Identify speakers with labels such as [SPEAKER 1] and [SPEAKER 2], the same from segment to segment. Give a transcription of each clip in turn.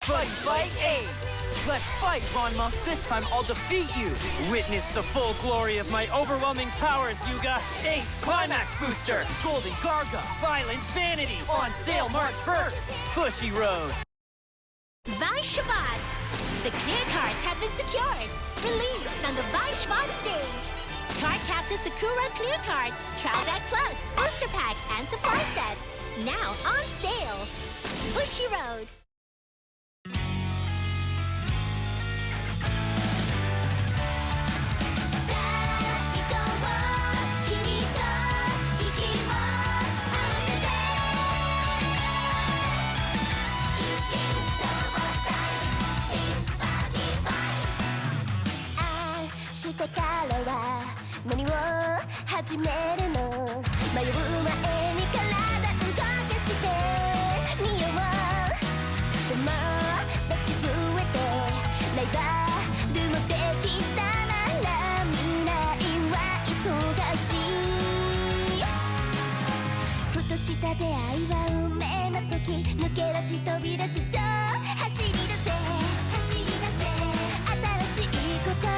[SPEAKER 1] Fight, fight, Ace! Let's fight, Ranma! This time I'll defeat you! Witness the full glory of my overwhelming powers, Yuga! Ace Climax Booster! Golden Garga! Violence Vanity! On sale March 1st! Bushy Road!
[SPEAKER 2] Vaishvads! The clear cards have been secured! Released on the Vaishvad stage! Card Captain Sakura Clear Card, Trial Deck Plus, Booster Pack, and Supply Set. Now on sale! Bushy Road!
[SPEAKER 3] 何を始めるの迷う前に体動かしてみようでも立ち増えてライバルもできたなら未来は忙しいふとした出会いは運命の時抜け出し飛び出す情走り出せ走り出せ新しいこと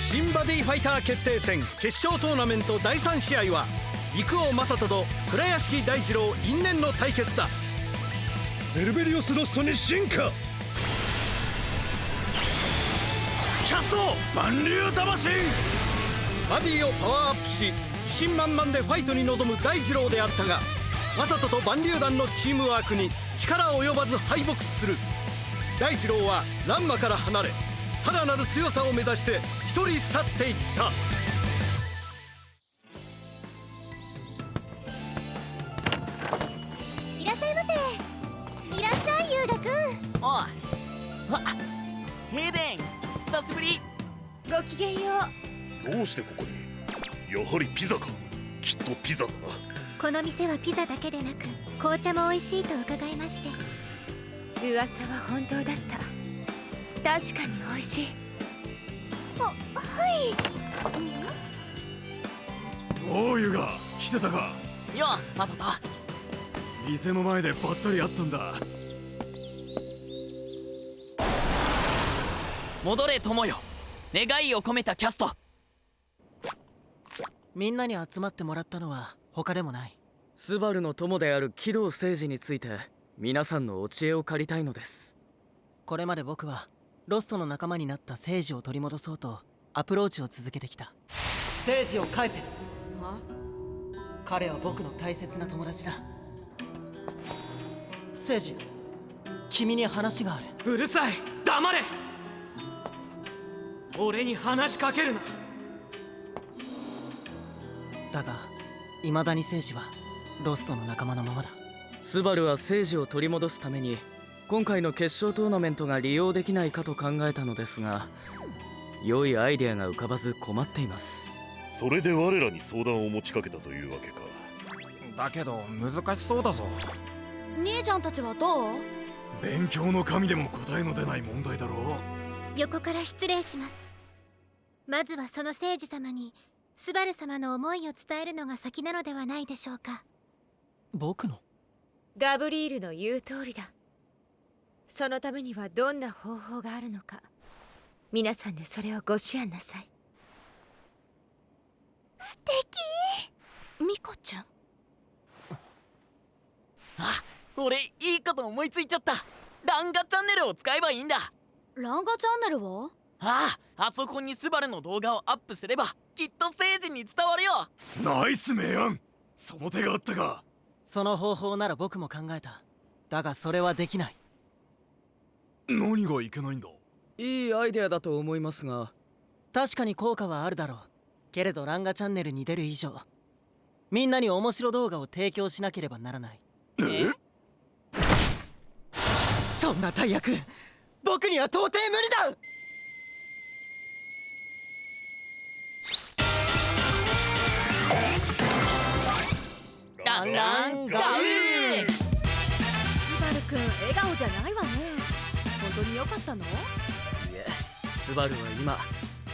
[SPEAKER 4] 新バディファイター決定戦決勝トーナメント第3試合は陸王正人と倉屋敷大二郎因縁の対決だ。ゼルベリオスロストに進化。キャスト万竜魂。バディをパワーアップし自信満々でファイトに臨む大二郎であったが、正人と万竜団のチームワークに力及ばず敗北する。大二郎はランマから離れさらなる強さを目指して一人去っていった。
[SPEAKER 3] いらっしゃいませ。いらっしゃい優雅くん。
[SPEAKER 1] おいわヘデン久しぶり。
[SPEAKER 2] ごきげんよ
[SPEAKER 5] う。どうしてここに。やはりピザか。きっとピザだな。
[SPEAKER 3] この店はピザだけでなく紅茶も美味しいと伺いまして。
[SPEAKER 2] う。噂は本当だった。確かに美味しい。
[SPEAKER 3] はい。
[SPEAKER 6] おうユガ、来てたか。
[SPEAKER 1] よマサト。
[SPEAKER 6] 店の前でばったり会ったんだ。
[SPEAKER 1] 戻れ友よ。願いを込めたキャスト。
[SPEAKER 7] みんなに集まってもらったのは他でもない。
[SPEAKER 4] スバルの友である木戸誠二について皆さんのお知恵を借りたいのです。
[SPEAKER 7] これまで僕はロストの仲間になった聖司を取り戻そうとアプローチを続けてきた。聖司を返せ。は？彼は僕の大切な友達だ。聖司、君に話がある。
[SPEAKER 4] うるさい、黙れ。俺に話しかけるな。
[SPEAKER 7] だが未だに聖司はロストの仲間のままだ。
[SPEAKER 4] スバルは聖司を取り戻すために今回の決勝トーナメントが利用できないかと考えたのですが、良いアイデアが浮かばず困っています。
[SPEAKER 5] それで我らに相談を持ちかけたというわけか。
[SPEAKER 8] だけど難しそうだぞ。
[SPEAKER 2] 姉ちゃんたちはどう？
[SPEAKER 6] 勉強の神でも答えの出ない問題だろう。
[SPEAKER 3] 横から失礼します。まずはその聖司様にスバル様の思いを伝えるのが先なのではないでしょうか。
[SPEAKER 7] 僕の？
[SPEAKER 2] ガブリールの言う通りだ。そのためにはどんな方法があるのか、皆さんでそれをご思案なさい。
[SPEAKER 3] 素敵。
[SPEAKER 2] ミコちゃん。
[SPEAKER 1] あ、俺いいこと思いついちゃった。ランガチャンネルを使えばいいんだ。
[SPEAKER 2] ランガチャンネルを？
[SPEAKER 1] あそこにスバルの動画をアップすればきっと聖司に伝わるよ。
[SPEAKER 6] ナイス明暗。その手があったか。
[SPEAKER 7] その方法なら僕も考えた。だがそれはできない。
[SPEAKER 6] 何がいけないんだ。
[SPEAKER 4] いいアイデアだと思いますが、
[SPEAKER 7] 確かに効果はあるだろう。けれどランガチャンネルに出る以上、みんなに面白動画を提供しなければならない。そんな大役、僕には到底無理だ。
[SPEAKER 1] ランランガウー。
[SPEAKER 9] スバルくん笑顔じゃないわね。本当に良かったの？い
[SPEAKER 10] え、スバルは今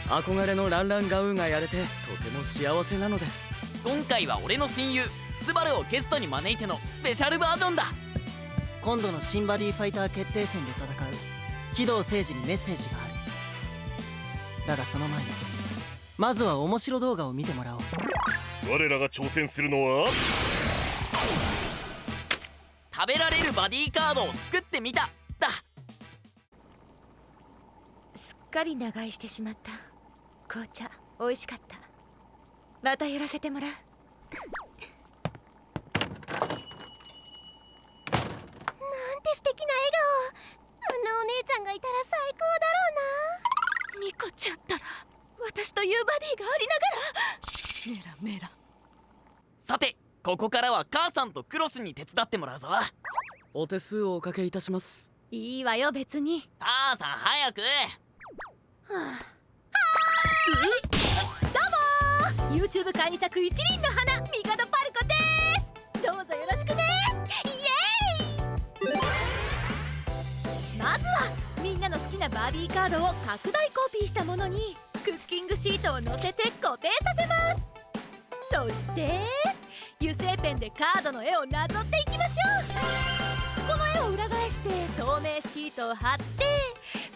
[SPEAKER 10] 憧れのランランガウーがやれてとても幸せなのです。
[SPEAKER 1] 今回は俺の親友スバルをゲストに招いてのスペシャルバージョンだ。
[SPEAKER 7] 今度の新バディファイター決定戦で戦う機動誠司にメッセージがある。だがその前にまずは面白動画を見てもらおう。
[SPEAKER 5] 我らが挑戦するのは
[SPEAKER 1] 食べられるバディカードを作ってみただ。
[SPEAKER 9] すっかり長居してしまった。紅茶美味しかった。また寄らせてもらう。
[SPEAKER 3] なんて素敵な笑顔。あんなお姉ちゃんがいたら最高だろうな。
[SPEAKER 9] ミコちゃんったら私というバディがありながらメラメラ。
[SPEAKER 1] さてここからは母さんとクロスに手伝ってもらうぞ。
[SPEAKER 10] お手数をおかけいたします。
[SPEAKER 9] いいわよ別に。
[SPEAKER 1] 母さん早く。
[SPEAKER 9] どうもー、 YouTube 界に咲く一輪の花、ミカドパルコです。どうぞよろしくね。イエーイ。まずはみんなの好きなバディカードを拡大コピーしたものにクッキングシートを載せて固定させます。そして油性ペンでカードの絵をなぞっていきましょう。この絵を裏返して透明シートを貼って、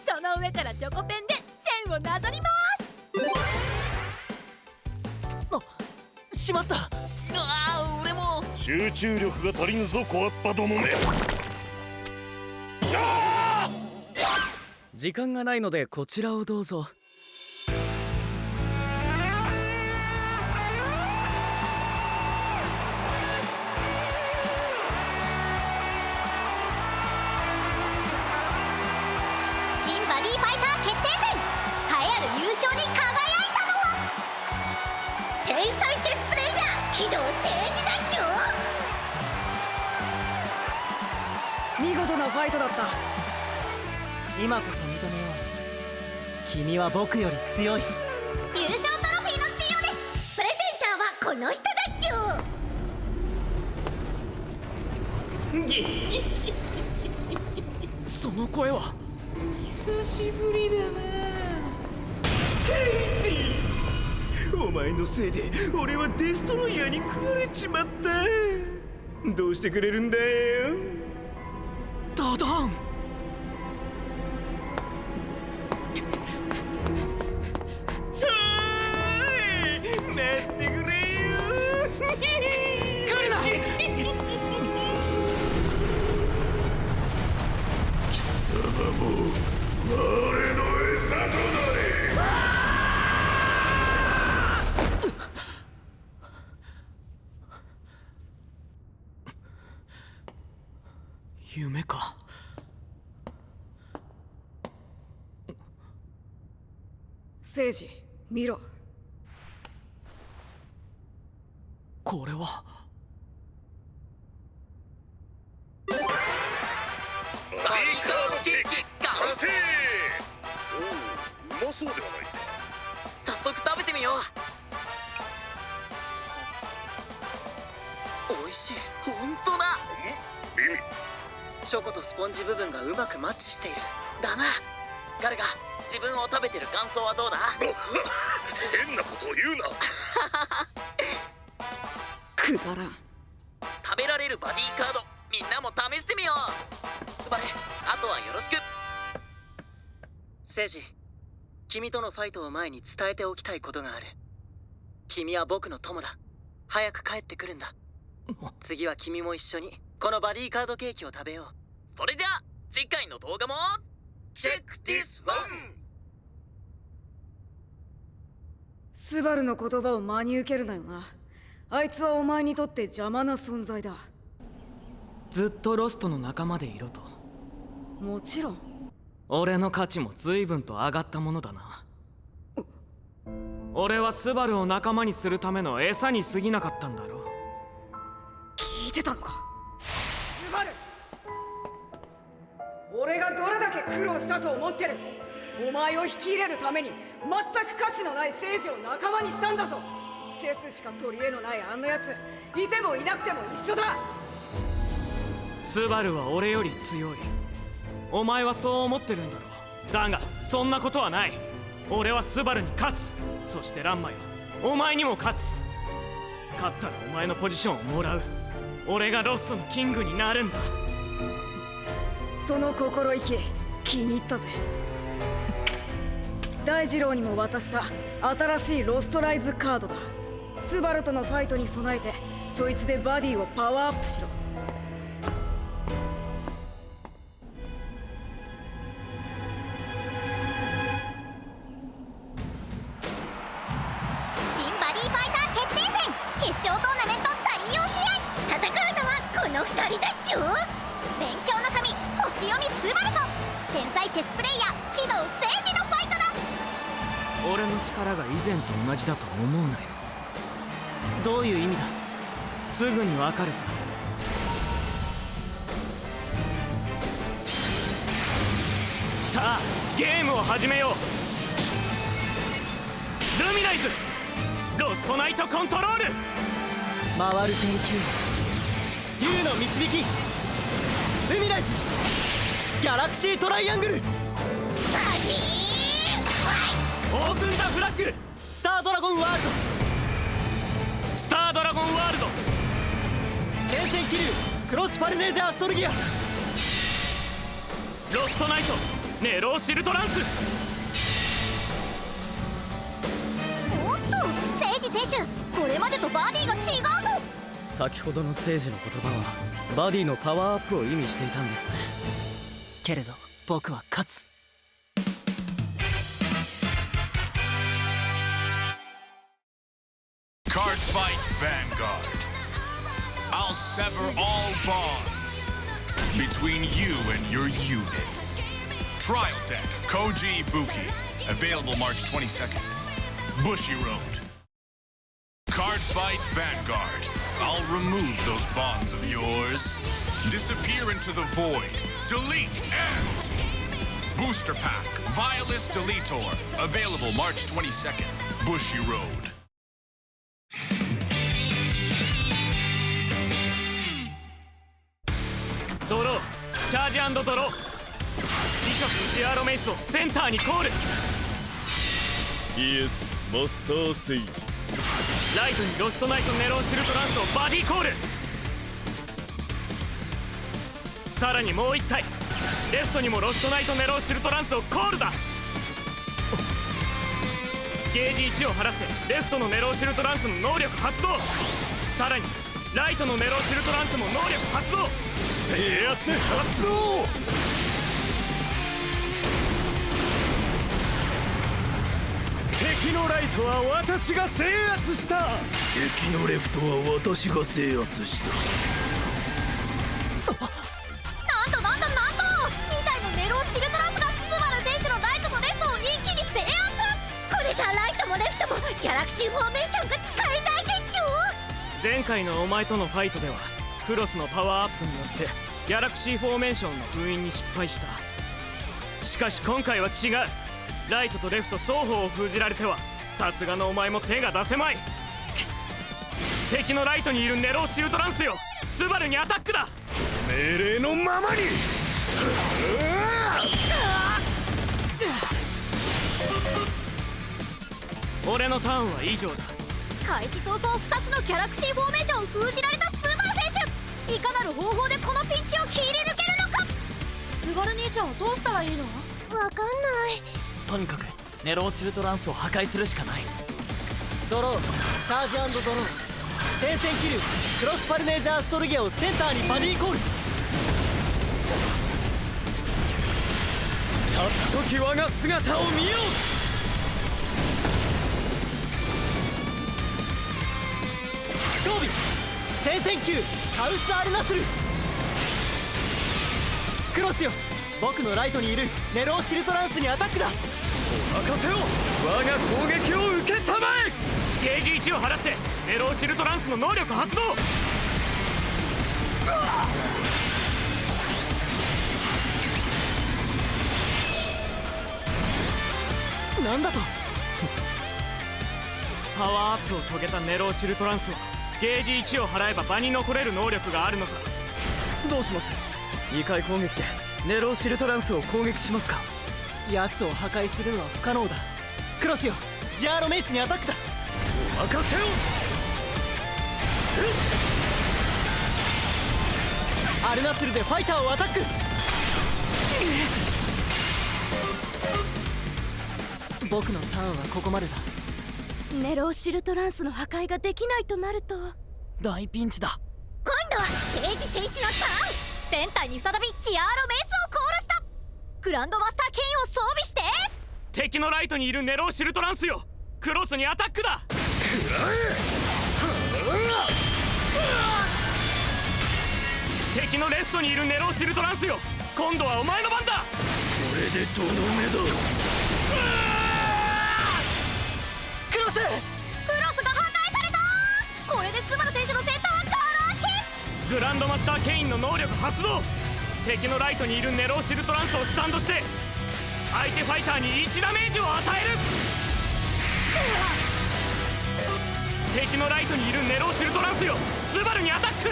[SPEAKER 9] その上からチョコペンで線をなぞります。
[SPEAKER 7] あ、しまった。
[SPEAKER 1] 俺も
[SPEAKER 5] 集中力が足りぬぞ小アッパどもめ。
[SPEAKER 10] 時間がないのでこちらをどうぞ。
[SPEAKER 3] 新バディファイター決定戦、栄えある優勝に輝いたのは天才テスプレイヤー機動誠司団長。
[SPEAKER 9] 見事なファイトだった。
[SPEAKER 7] 今こそ認めよう。君は僕より強い。
[SPEAKER 3] 優勝トロフィーの授与です。プレゼンターはこの人だっちゅ。
[SPEAKER 4] その声は。
[SPEAKER 11] 久しぶりだなセイジ。お前のせいで俺はデストロイヤーに食われちまった。どうしてくれるんだよ。
[SPEAKER 4] ダダン。
[SPEAKER 11] 待ってくれよ。
[SPEAKER 4] 来るな。
[SPEAKER 5] 貴様も我の餌となれ。
[SPEAKER 4] 夢か。
[SPEAKER 9] セイジ見ろ。
[SPEAKER 4] これは
[SPEAKER 1] バディカードケーキ完成。
[SPEAKER 5] おお、うまそうではないか。
[SPEAKER 1] 早速食べてみよう。美味しい。本当だ。
[SPEAKER 5] ビビ。
[SPEAKER 7] チョコとスポンジ部分がうまくマッチしている。
[SPEAKER 1] だな。ガルガ、自分を食べてる感想はどうだ？
[SPEAKER 5] 変なことを言うな。
[SPEAKER 9] くだらん。
[SPEAKER 1] 食べられるバディカード、みんなも試してみよう。スバル、あとはよろしく。
[SPEAKER 7] セイジ、君とのファイトを前に伝えておきたいことがある。君は僕の友だ。早く帰ってくるんだ。次は君も一緒にこのバディカードケーキを食べよう。
[SPEAKER 1] それじゃあ次回の動画もチェックディスワン。
[SPEAKER 9] スバルの言葉を真に受けるなよな。あいつはお前にとって邪魔な存在だ。
[SPEAKER 10] ずっとロストの仲間でいろと。
[SPEAKER 9] もちろん。
[SPEAKER 10] 俺の価値も随分と上がったものだな。
[SPEAKER 8] 俺はスバルを仲間にするための餌に過ぎなかったんだろ。
[SPEAKER 12] 聞いてたのかスバル。俺がどれだけ苦労したと思ってる。お前を引き入れるために全く価値のない聖司を仲間にしたんだぞ。チェスしか取り柄のないあんなやつ、いてもいなくても一緒だ。
[SPEAKER 8] スバルは俺より強い。お前はそう思ってるんだろう。だがそんなことはない。俺はスバルに勝つ。そしてランマよ、お前にも勝つ。勝ったらお前のポジションをもらう。俺がロストのキングになるんだ。
[SPEAKER 12] その心意気気に入ったぜ。大二郎にも渡した新しいロストライズカードだ。スバルとのファイトに備えてそいつでバディをパワーアップしろ。
[SPEAKER 2] 新バディファイター決定戦決勝トーナメント第4試合。戦うのはこの2人だっちゅう。勉強の神星読みスバルと天才チェスプレイヤー機動聖司のファイトだ。
[SPEAKER 8] 俺の力が以前と同じだと思うなよ。
[SPEAKER 7] どういう意味だ。
[SPEAKER 8] すぐにわかるさ。さあゲームを始めよう。ルミナイズロストナイトコントロール。
[SPEAKER 7] 回る天球竜の導きルミナイズギャラクシートライアングル
[SPEAKER 8] オープンザフラッグ
[SPEAKER 7] スタードラゴンワールド
[SPEAKER 8] スタードラゴンワールド
[SPEAKER 7] 天線気流クロスパルネーゼアストルギア
[SPEAKER 8] ロストナイトネローシルトランス。
[SPEAKER 2] おっと聖司選手、これまでとバディが違うぞ。
[SPEAKER 10] 先ほどの聖司の言葉はバディのパワーアップを意味していたんですね。
[SPEAKER 7] けれど僕は勝つ。
[SPEAKER 13] Card Fight Vanguard. I'll sever all bonds between you and your units. Trial deck Koji Ibuki. Available March 22nd. Bushiroad. Card Fight Vanguard. I'll remove those bonds of yours. Disappear into the void. Delete and Booster Pack Violus Deletor. Available March 22nd. Bushiroad.
[SPEAKER 8] ドローチャージ&ドロー。ビショップジアロメイスをセンターにコール。
[SPEAKER 5] イエスマスターセイジ。
[SPEAKER 8] ライトにロストナイトネローシルトランスをバディコール。さらにもう1体レフトにもロストナイトネローシルトランスをコールだ。ゲージ1を払ってレフトのネローシルトランスの能力発動。さらにライトのネローシルトランスも能力発動。
[SPEAKER 5] 制圧発動。
[SPEAKER 4] 敵のライトは私が制圧した。
[SPEAKER 11] 敵のレフトは私が制圧した。
[SPEAKER 2] なんと2体のネローシルトランスがスバル選手のライトとレフトを一気に制圧。これじゃライトもレフトもギャラクシーフォーメーションが使えないでちゅ。
[SPEAKER 8] 前回のお前とのファイトではクロスのパワーアップによってギャラクシーフォーメーションの封印に失敗した。しかし今回は違う。ライトとレフト双方を封じられてはさすがのお前も手が出せまい。敵のライトにいるネローシルトランスよ、スバルにアタックだ。
[SPEAKER 5] 命令のままに。
[SPEAKER 8] 俺のターンは以上だ。
[SPEAKER 2] 開始早々2つのギャラクシーフォーメーションを封じられたスバル選手、いかなる方法でこのピンチを切り抜けるのか。スバル兄ちゃんはどうしたらいいの？わかんない。
[SPEAKER 7] とにかくネローシルトランスを破壊するしかない。ドローチャージ&ドロー天線気流クロスパルネーゼアストルギアをセンターにバディコール。
[SPEAKER 4] たっとき我が姿を見よう。
[SPEAKER 7] 装備天線球ハウスアルナスル。クロスよ、僕のライトにいるネローシルトランスにアタックだ。
[SPEAKER 4] お任せを。我が攻撃を受けた。頭へ。
[SPEAKER 8] ゲージ1を払ってネローシルトランスの能力発動。
[SPEAKER 7] なんだと。
[SPEAKER 8] パワーアップを遂げたネローシルトランスはゲージ1を払えば場に残れる能力があるのさ。
[SPEAKER 10] どうします？2回攻撃でネローシルトランスを攻撃しますか？
[SPEAKER 7] 奴を破壊するのは不可能だ。クロスよ、ジャーロメイスにアタックだ。
[SPEAKER 4] 任せろ。
[SPEAKER 7] アルナスルでファイターをアタック。僕のターンはここまでだ。
[SPEAKER 9] ネローシルトランスの破壊ができないとなると
[SPEAKER 7] 大ピンチだ。
[SPEAKER 2] 今度は聖司選手のターン。
[SPEAKER 9] センターに再びジアーロメイスをコールした。グランドマスターケインを装備して。
[SPEAKER 8] 敵のライトにいるネローシルトランスよ、クロスにアタックだ。敵のレフトにいるネローシルトランスよ、今度はお前の番だ。
[SPEAKER 4] これでとどめだ。
[SPEAKER 7] クロス
[SPEAKER 9] が破壊された。これでスバル選手のセンターはガラ空き。
[SPEAKER 8] グランドマスターケインの能力発動。敵のライトにいるネローシルトランスをスタンドして相手ファイターに1ダメージを与える。敵のライトにいるネローシルトランスよ、スバルにアタック。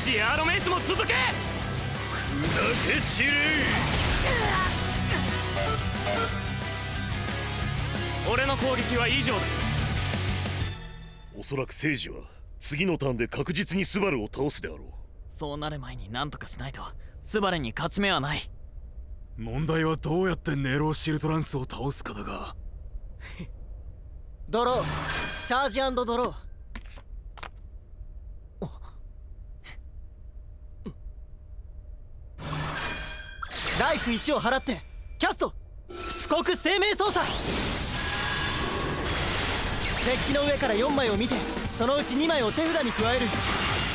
[SPEAKER 8] ジアーロメイスも続け。
[SPEAKER 4] 砕け散れ。
[SPEAKER 8] 俺の攻撃は以上だ。
[SPEAKER 5] おそらく聖司は次のターンで確実にスバルを倒すであろう。
[SPEAKER 10] そうなる前に何とかしないとスバルに勝ち目はない。
[SPEAKER 6] 問題はどうやってネローシルトランスを倒すかだが。
[SPEAKER 7] ドロー、チャージ&ドロー。ライフ1を払ってキャスト布告生命操作。デッキの上から4枚を見てそのうち2枚を手札に加える。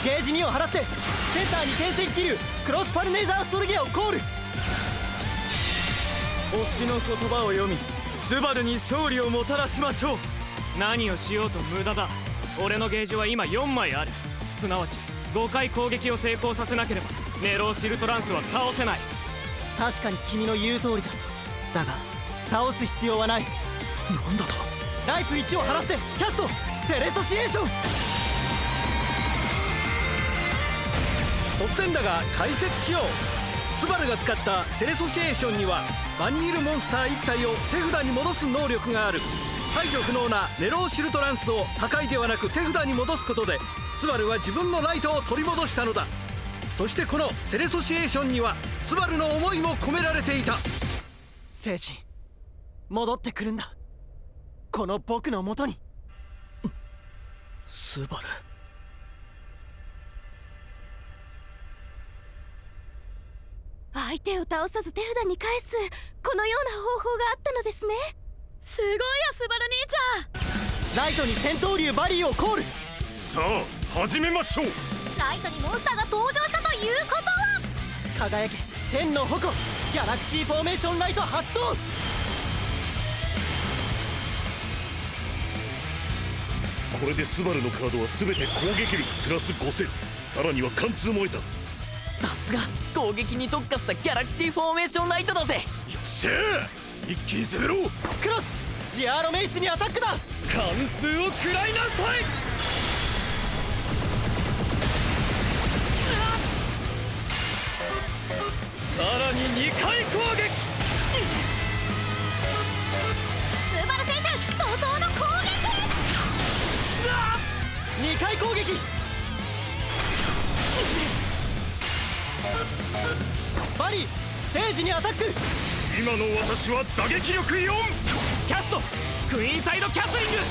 [SPEAKER 7] ゲージ2を払ってセンターに転戦気流クロスパルネイザーストルギアをコール。
[SPEAKER 4] 星の言葉を読みスバルに勝利をもたらしましょう。
[SPEAKER 8] 何をしようと無駄だ。俺のゲージは今4枚ある。すなわち5回攻撃を成功させなければネローシルトランスは倒せない。
[SPEAKER 7] 確かに君の言う通りだ。だが倒す必要はない。
[SPEAKER 6] なんだと。
[SPEAKER 7] ライフ1を払ってキャストセレソシエーション。
[SPEAKER 4] 突然だが解説しよう。スバルが使ったセレソシエーションには場にいるモンスター1体を手札に戻す能力がある。排除不能なネローシルトランスを破壊ではなく手札に戻すことでスバルは自分のライトを取り戻したのだ。そしてこのセレソシエーションにはスバルの思いも込められていた。
[SPEAKER 7] 聖司、戻ってくるんだ、この僕の元に。
[SPEAKER 6] スバル。
[SPEAKER 9] 相手を倒さず手札に返す、このような方法があったのですね。すごいよスバル兄ち
[SPEAKER 7] ゃん。ライトに戦闘竜バリーをコール。
[SPEAKER 5] さあ始めましょう。
[SPEAKER 9] ライトにモンスターが登場したということは、
[SPEAKER 7] 輝け天の矛、ギャラクシーフォーメーションライト発動。
[SPEAKER 5] これでスバルのカードは全て攻撃力プラス5000、さらには貫通も得た。
[SPEAKER 10] さすが攻撃に特化したギャラクシーフォーメーションライトだぜ。
[SPEAKER 6] よっしゃー、一気に攻めろ。
[SPEAKER 7] クロス、ジアーロメイスにアタックだ。
[SPEAKER 4] 貫通を食らいなさい。さらに2回攻撃。
[SPEAKER 9] スバル選手怒涛の攻撃。
[SPEAKER 7] 2回攻撃。バリー、聖司にアタック。
[SPEAKER 5] 今の私は打撃力4。
[SPEAKER 8] キャストクイーンサイドキャスリング。
[SPEAKER 9] こ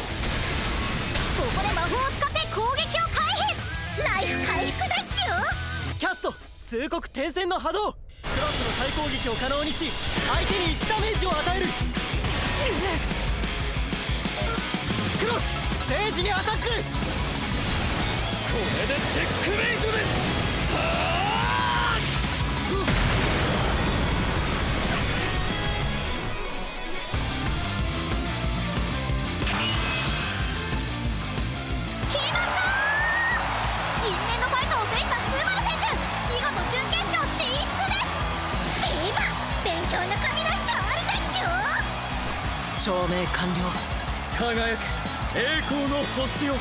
[SPEAKER 9] こで魔法を使って攻撃を回避。
[SPEAKER 2] ライフ回復だっちゅ。
[SPEAKER 7] キャスト通告転戦の波動。クロスの再攻撃を可能にし相手に1ダメージを与える。クロス、聖司にアタック。これで
[SPEAKER 4] チェックメイトです。はあ。
[SPEAKER 7] 証明完了。
[SPEAKER 10] 輝け栄光の星よ。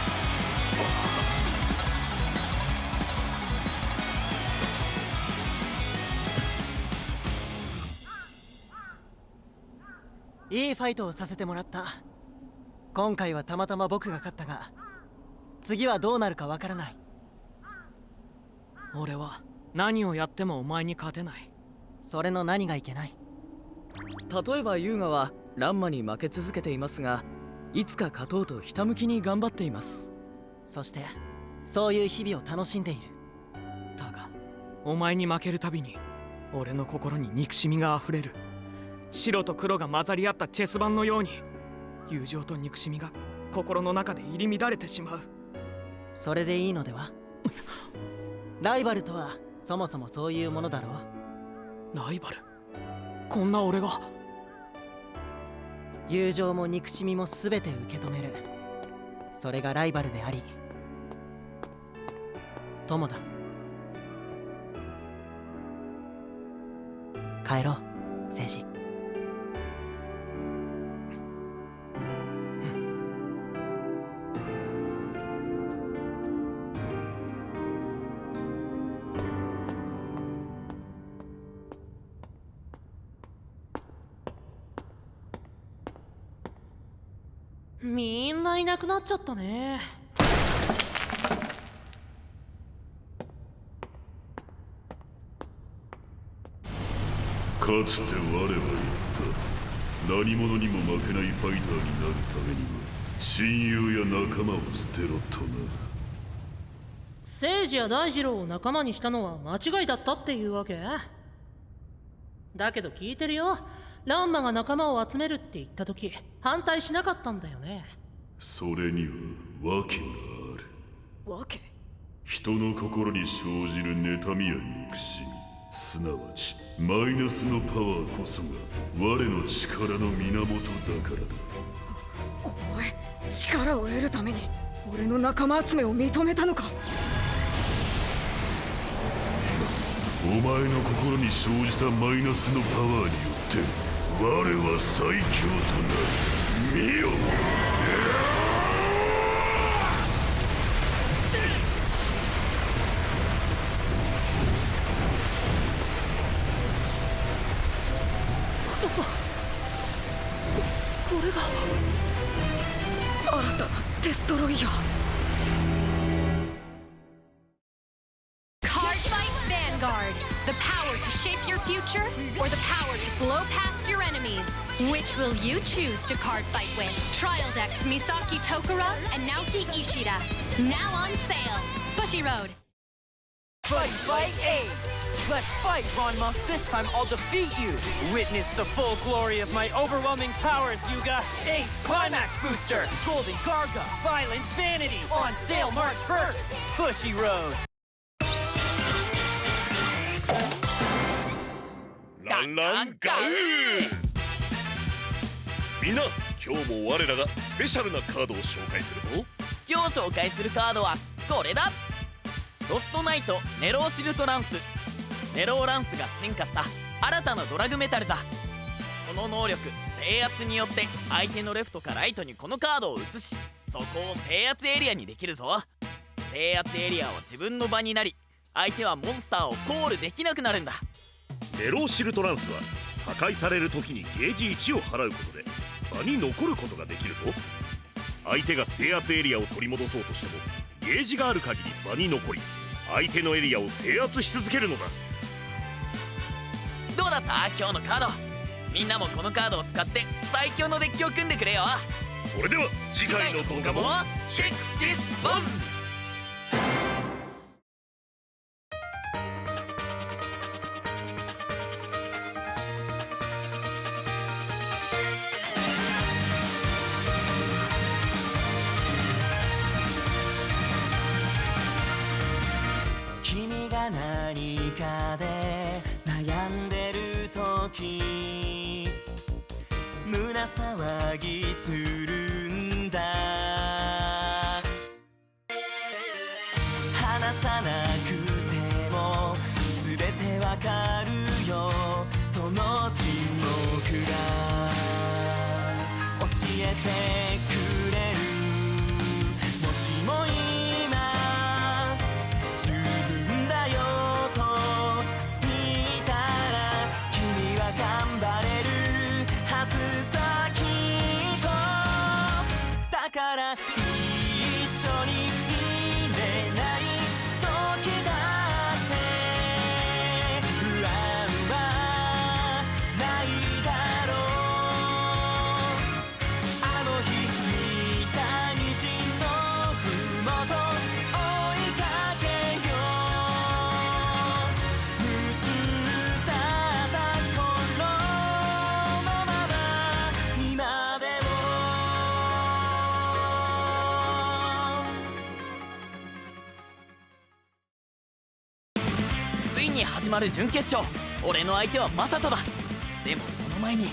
[SPEAKER 7] いいファイトをさせてもらった。今回はたまたま僕が勝ったが、次はどうなるかわからない。
[SPEAKER 8] 俺は何をやってもお前に勝てない。
[SPEAKER 7] それの何がいけない？
[SPEAKER 10] 例えば優雅はランマに負け続けていますが、いつか勝とうとひたむきに頑張っています。
[SPEAKER 7] そしてそういう日々を楽しんでいる。
[SPEAKER 8] だがお前に負けるたびに俺の心に憎しみがあふれる。白と黒が混ざり合ったチェス盤のように友情と憎しみが心の中で入り乱れてしまう。
[SPEAKER 7] それでいいのでは？ライバルとはそもそもそういうものだろ
[SPEAKER 8] う。ライバル？こんな俺が？
[SPEAKER 7] 友情も憎しみも全て受け止める。それがライバルであり友だ。帰ろう、聖司。
[SPEAKER 9] みんないなくなっちゃったね。
[SPEAKER 5] かつて我は言った。何者にも負けないファイターになるためには親友や仲間を捨てろとな。
[SPEAKER 9] 聖司や大二郎を仲間にしたのは間違いだったっていうわけ？だけど聞いてるよ。ランマが仲間を集めるって言った時反対しなかったんだよね。
[SPEAKER 5] それには訳がある。
[SPEAKER 9] 訳？
[SPEAKER 5] 人の心に生じる妬みや憎しみ、すなわちマイナスのパワーこそが我の力の源だからだ。
[SPEAKER 12] お前、力を得るために俺の仲間集めを認めたのか？
[SPEAKER 5] お前の心に生じたマイナスのパワーによって我は最強となる。見よ。
[SPEAKER 12] これが新たなデストロイヤー。
[SPEAKER 14] Vanguard, the power to shape your future, or the power to blow past your enemies. Which will you choose to card fight with? Trial decks Misaki Tokura and Naoki Ishida. Now on sale. Bushiroad.
[SPEAKER 1] Fight, fight, Ace! Let's fight, Ranma! This time I'll defeat you! Witness the full glory of my overwhelming powers, Yuga! Ace Climax Booster! Golden Garga! Violence Vanity! On sale March 1st! Bushiroad!
[SPEAKER 5] ランランガウー。みんな、今日も我らがスペシャルなカードを紹介するぞ。
[SPEAKER 10] 今日紹介するカードはこれだ。ロストナイトネローシルトランス。ネローランスが進化した新たなドラグメタルだ。この能力制圧によって相手のレフトかライトにこのカードを移し、そこを制圧エリアにできるぞ。制圧エリアは自分の場になり、相手はモンスターをコールできなくなるんだ。
[SPEAKER 5] ネローシルトランスは破壊される時にゲージ1を払うことで場に残ることができるぞ。相手が制圧エリアを取り戻そうとしてもゲージがある限り場に残り、相手のエリアを制圧し続けるのだ。
[SPEAKER 10] どうだった今日のカード。みんなもこのカードを使って最強のデッキを組んでくれよ。
[SPEAKER 5] それでは次回の動画もチェックですボン。
[SPEAKER 15] 君が何かで悩んでる時胸騒ぎするんだ。話さなくても全てわかるよ。その沈黙が
[SPEAKER 10] 時に始まる準決勝、俺の相手はマサトだ。でもその前に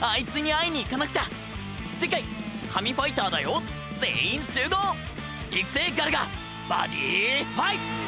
[SPEAKER 10] あいつに会いに行かなくちゃ。次回神ファイターだよ、全員集合、育成ガルガバディファイト。